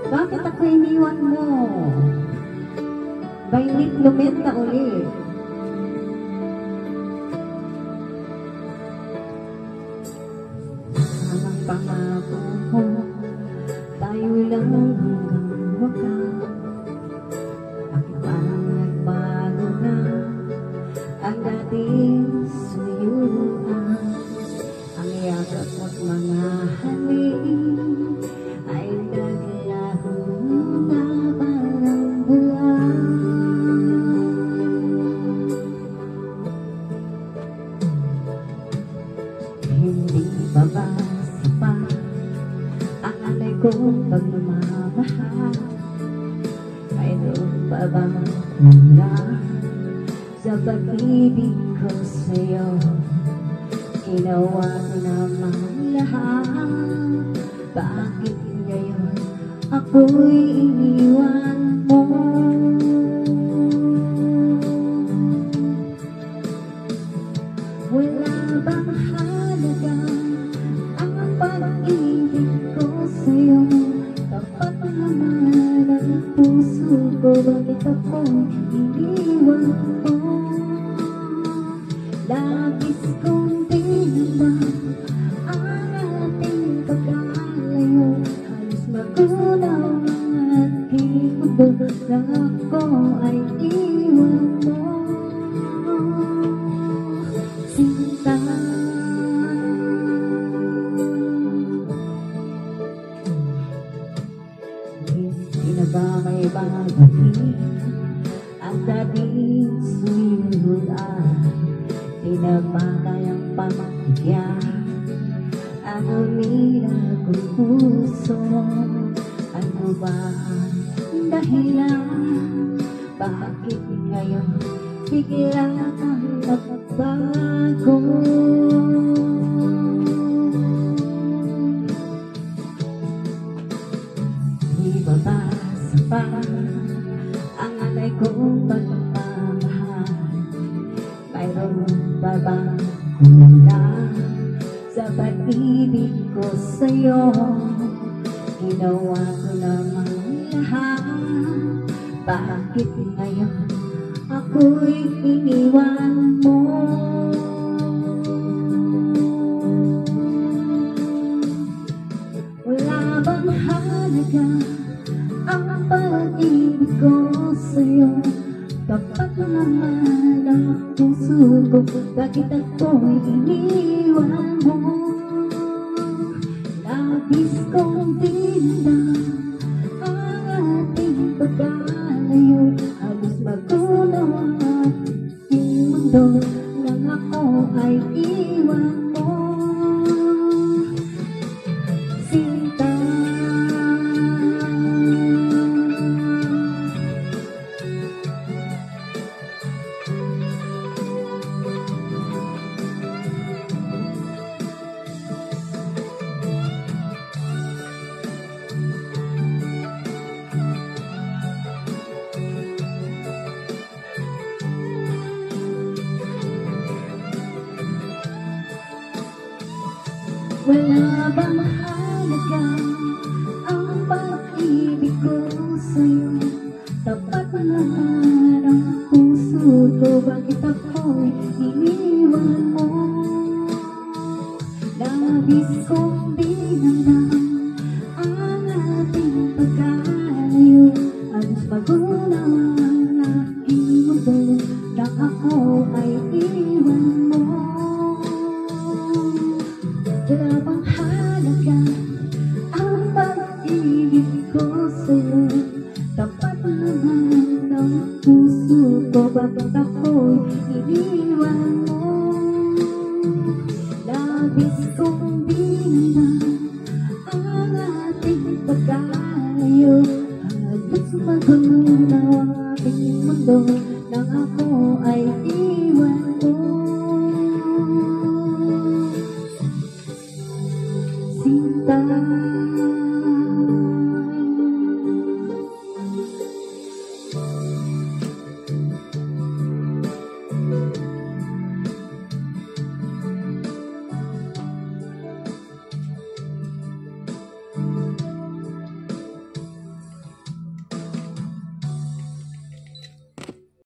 Bakit ako iniwan mo? Bainit lumenta ulit. Ang pangako ko, tayo lang hanggang wakas. Bakit parang nagbago na ang dating suyuan? Ang yakap at mga halik ay naglaho na parang buwan. Hindi pa ba sapat ang alay kong pagmamahal? Mayroon pa bang kulang sa pag-ibig ko sa'yo? Ginawa ko naman lahat, bakit ngayon ako'y iniwan mo? Wala bang halaga ang pag-ibig ko sa'yo? Tapat naman ang puso ko, bakit ako'y iniwan mo? Labis kong tinamdan ang ating pagkalayo, halos magunaw ang aking mundo nang ako ay iwan mo. Sinta, hindi na ba may babalik ang dating suyuan? Di na ba kayang pamagyan ang umila kong puso? Ano ba ang dahilan? Bakit ngayon bigla kang nagbago? Di ba ba sapat ang alay kong pagmamahal? Mayroon pa bang kulang sa pag-ibig ko sa'yo? Ginawa ko naman lahat, bakit ngayon ako'y iniwan mo? Wala bang halaga ang pag-ibig ko sa'yo? Tapat naman ang puso ko, bakit ako'y iniwan mo? Labis kong tinamdan ang ating pagkalayo, halos magunaw ang ating mundo nang ako ay iwan mo. Sinta, wala bang halaga ang pag-ibig ko sa'yo? Tapat naman ang puso ko, bakit ako'y iniwan mo? Labis kong dinamdam ang ating pagkalayo, halos magunaw ang aking mundo nang ako ay iwan mo. Wala bang halaga ang pag-ibig ko sa'yo? Tapat naman ang puso ko, bakit ako'y iniwan mo? Labis kong dinamdam ang ating pagkalayo, halos magunaw ang aking mundo nang ako ay iwan mo.